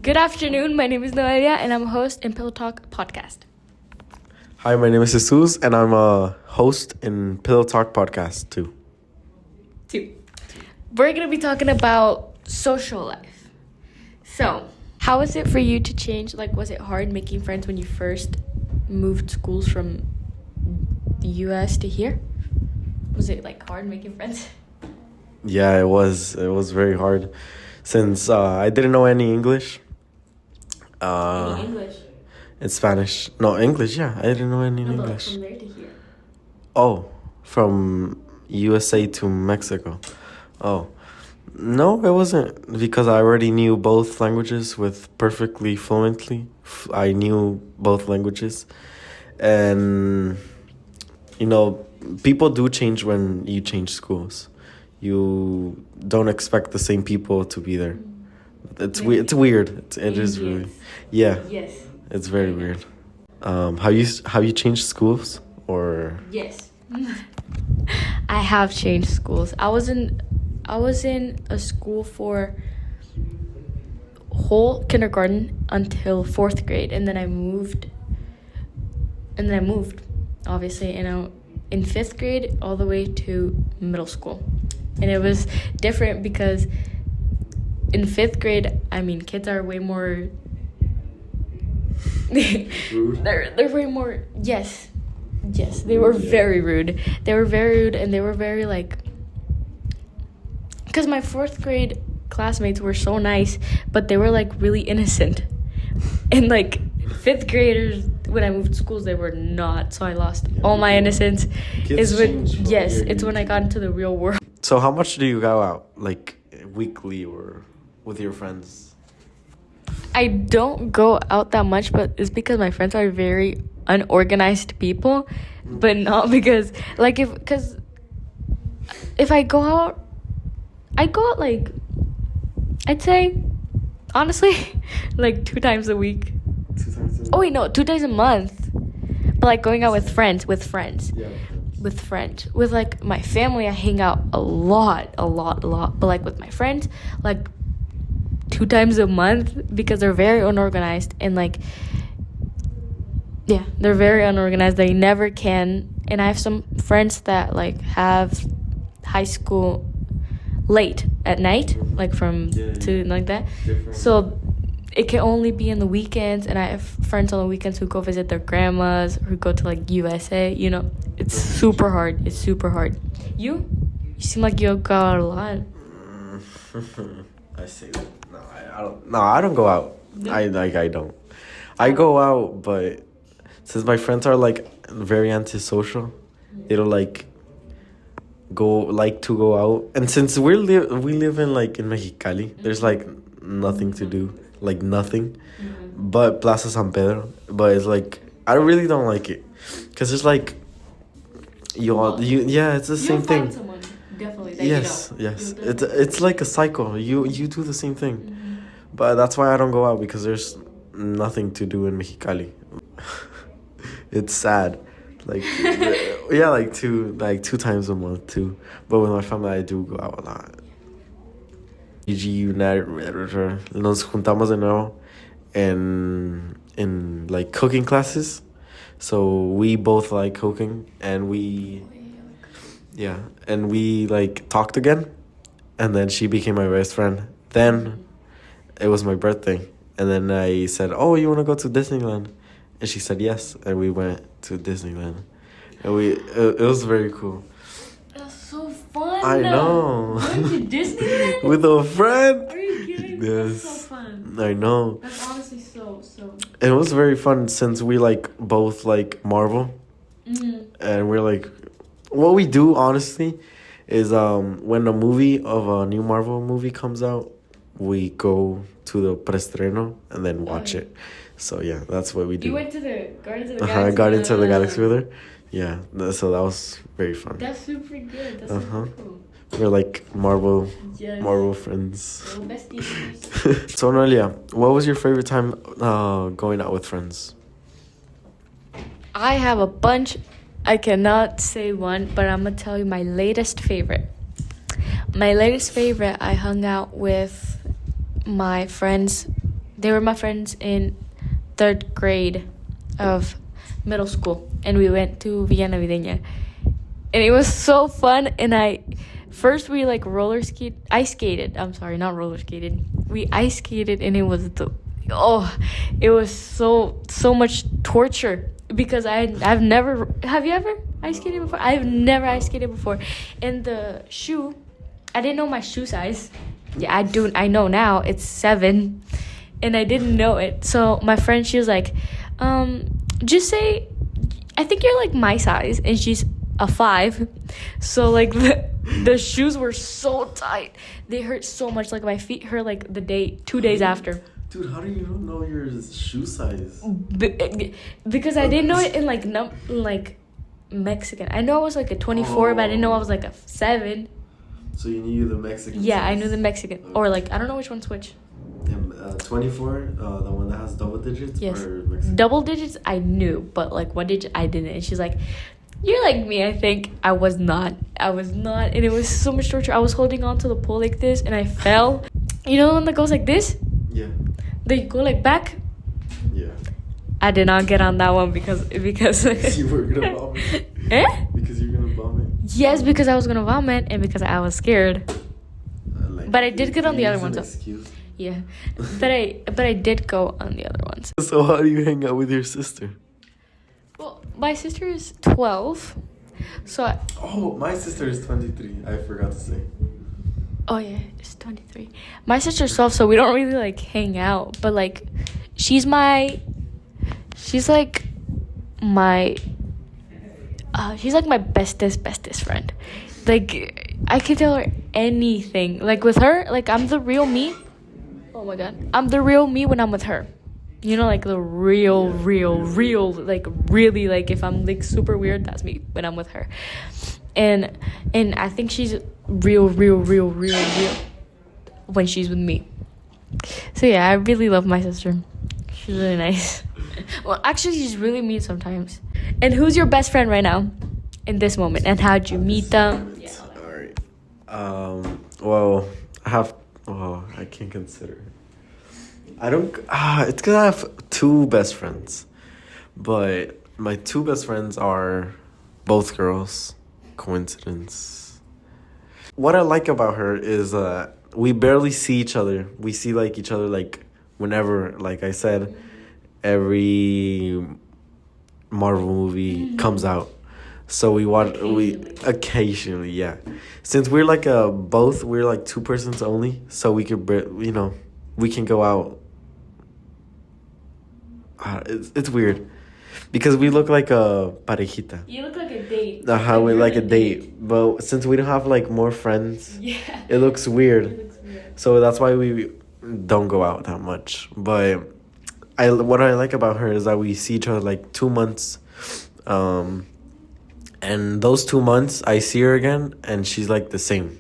Good afternoon. My name is Noelia, and I'm a host in Pillow Talk podcast. Hi, my name is Jesus, and I'm a host in Pillow Talk podcast too. We're going to be talking about social life. So, how was it for you to change? Like, was it hard making friends when you first moved schools from the U.S. to here? Was it, like, hard making friends? Yeah, it was. It was very hard since I didn't know any English. Any English? In Spanish. No, English, yeah. I didn't know any No, but English. from there to here. Oh, from USA to Mexico. Oh. No, it wasn't because I already knew both languages with perfectly fluently. I knew both languages. And, you know, people do change when you change schools. You don't expect the same people to be there. It's weird. It's weird. It is really. Yeah. Yes. It's very weird. Have you changed schools or? Yes. I have changed schools. I was in a school for whole kindergarten until 4th grade, and then I moved, obviously, and in 5th grade all the way to middle school. And it was different because in 5th grade, I mean, kids are way more they're way more. Yes, they were very rude. They were very rude, and they were very like, because my 4th grade classmates were so nice, but they were like really innocent. And like 5th graders, when I moved schools, they were not. So I lost all my innocence. It's when I got into the real world. So how much do you go out, like weekly or with your friends? I don't go out that much, but it's because my friends are very unorganized people, but not because if I go out, like, I'd say, honestly, like 2 times a week. 2 times a week? Oh wait, no, 2 days a month. But like going out with friends. Yeah. With friends. With like my family, I hang out a lot. But like with my friends, like 2 times a month, because they're very unorganized, and like, yeah, they're very unorganized. They never can. And I have some friends that like have high school late at night, like from 2 like that. Different. So it can only be in the weekends, and I have friends on the weekends who go visit their grandmas, who go to like USA. You know, it's super hard. It's super hard. You seem like you go out a lot. I say that. No, I don't go out. I don't. I go out, but since my friends are like very antisocial, they don't like to go out. And since we live in like in Mexicali, there's like nothing to do, like nothing, but Plaza San Pedro. But it's like I really don't like it, cause it's like it's the same thing. Someone, definitely. Yes. It's like a cycle. You do the same thing. But that's why I don't go out, because there's nothing to do in Mexicali. It's sad. Like, yeah, like 2 times a month too. But with my family, I do go out a lot. Nos juntamos de nuevo in like cooking classes. So we both like cooking, and we like talked again, and then she became my best friend. Then it was my birthday, and then I said, "Oh, you want to go to Disneyland?" And she said yes, and we went to Disneyland, and it was very cool. That's so fun. I know. Going to Disneyland with a friend. Are you kidding? Yes. That's so fun. I know. That's honestly so. It was very fun since we like both like Marvel, and we're like, what we do honestly is when a new Marvel movie comes out, we go to the preestreno and then watch it. So yeah, that's what we do. You went to the Guardians of the Galaxy. I got into the Galaxy with her. Yeah, so that was very fun. That's super good. That's super cool. We're like Marvel friends. Little besties. So Noelia, what was your favorite time going out with friends? I have a bunch. I cannot say one, but I'm gonna tell you my latest favorite. My latest favorite, I hung out with my friends They were my friends in 3rd grade of middle school, and we went to Villa Navideña, and it was so fun. And we like ice skated. I'm sorry, not roller skated. We ice skated, and it was it was so much torture because I've never. Have you ever ice skated before? I've never ice skated before, and the shoe, I didn't know my shoe size. Yeah, I do. I know now. It's 7, and I didn't know it. So my friend, she was like, just say, I think you're like my size, and she's a 5. So like the shoes were so tight. They hurt so much. Like my feet hurt like 2 days after. Dude, how do you know your shoe size? Because I didn't know it in like Mexican. I know I was like a 24, but I didn't know I was like a 7. So you knew the Mexican Yeah, size. I knew the Mexican. Okay. Or like, I don't know which one's which. 24, the one that has double digits? Yes. Or Mexican? Double digits I knew, but like what digit I didn't. And she's like, you're like me, I think. I was not. And it was so much torture. I was holding on to the pole like this, and I fell. You know the one that goes like this? Yeah. Then you go like back? Yeah. I did not get on that one because You were gonna vomit. Eh? Because you're gonna vomit. Yes, because I was gonna vomit and because I was scared. But I did get on the other ones. Excuse. Yeah, but I did go on the other ones. So how do you hang out with your sister? Well, my sister is 12, so My sister is 23. I forgot to say. oh yeah, it's 23. My sister's 12, so we don't really like hang out. But like, she's like my bestest friend. Like, I can tell her anything. Like with her, like I'm the real me. Oh my god, I'm the real me when I'm with her. You know, like the real, like really, like if I'm like super weird, that's me when I'm with her. And I think she's real when she's with me. So yeah, I really love my sister. She's really nice. Well, actually, she's really mean sometimes. And who's your best friend right now, in this moment? And how'd you meet them? Yeah. All right. Well, I can't consider. I don't. It's because I have 2 best friends, but my 2 best friends are both girls. Coincidence. What I like about her is we barely see each other. We see like each other like whenever, like I said, every Marvel movie comes out. So we watch occasionally, yeah. Since we're like we're like 2 persons only, so we could we can go out. It's weird because we look like a parejita. You look like a date. We like a date, but since we don't have like more friends, Yeah. it looks weird. So that's why we don't go out that much. But what I like about her is that we see each other like 2 months, and those 2 months I see her again and she's like the same.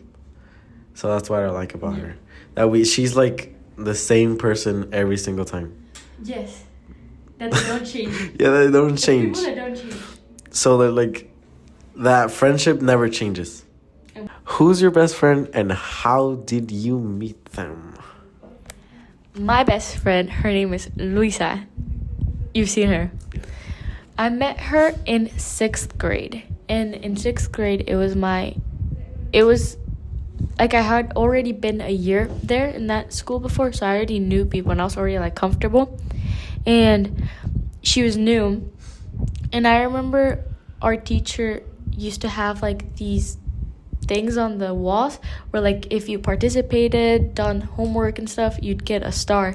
So that's what I like about her. She's like the same person every single time. Yes. That they don't change. Yeah, they don't change. People that don't change. So they're like, that friendship never changes. Who's your best friend and how did you meet them? My best friend, her name is Luisa. You've seen her. I met her in 6th grade. And in 6th grade, it was like I had already been a year there in that school before, so I already knew people and I was already like comfortable. And she was new. And I remember our teacher used to have like these things on the walls where like if you participated, done homework and stuff, you'd get a star.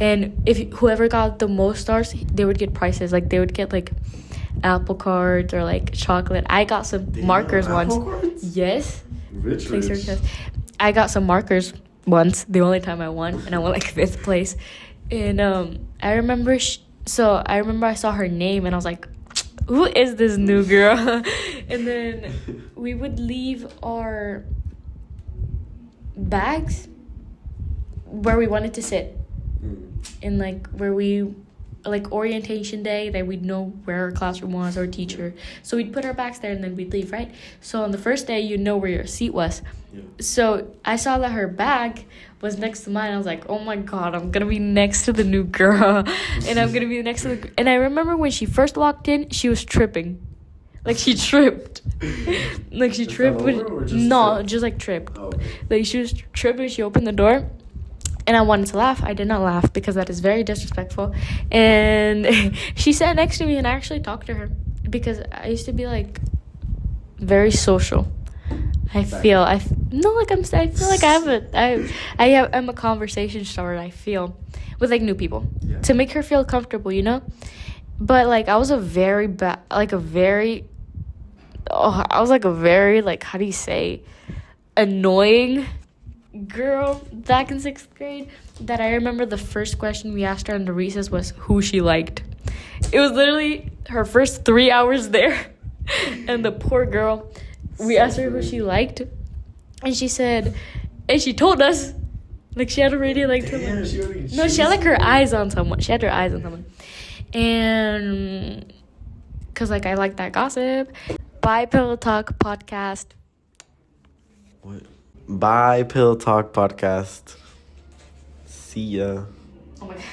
And whoever got the most stars, they would get prizes. Like they would get like apple cards or like chocolate. I got some markers once. Cards? Yes. Rich. I got some markers once, the only time I won, and I won like 5th place. And I remember I saw her name and I was like, who is this new girl? And then we would leave our bags where we wanted to sit, and like where we like orientation day, that we'd know where our classroom was or teacher. So we'd put our backs there and then we'd leave, right? So on the first day, you'd know where your seat was. Yeah. So I saw that her bag was next to mine. I was like, oh my God, I'm going to be next to the new girl. And I'm going to be next to the... And I remember when she first walked in, she was tripping. Like, she tripped. Like, she tripped. Just like tripped. Oh, okay. Like, she was tripping. She opened the door. And I wanted to laugh. I did not laugh because that is very disrespectful. And she sat next to me and I actually talked to her. Because I used to be, like, very social. I feel like I'm a conversation starter, I feel, with like new people, to make her feel comfortable, you know. But like I was a very like, how do you say, annoying girl back in 6th grade. That I remember the first question we asked her in the recess was who she liked. It was literally her first 3 hours there, and the poor girl. We asked her who she liked, and she told us, like, she had already liked her. No, she had, like, her eyes on someone. She had her eyes on someone. And, because, like, I like that gossip. Bye, Pillow Talk Podcast. What? Bye, Pillow Talk Podcast. See ya. Oh, my God.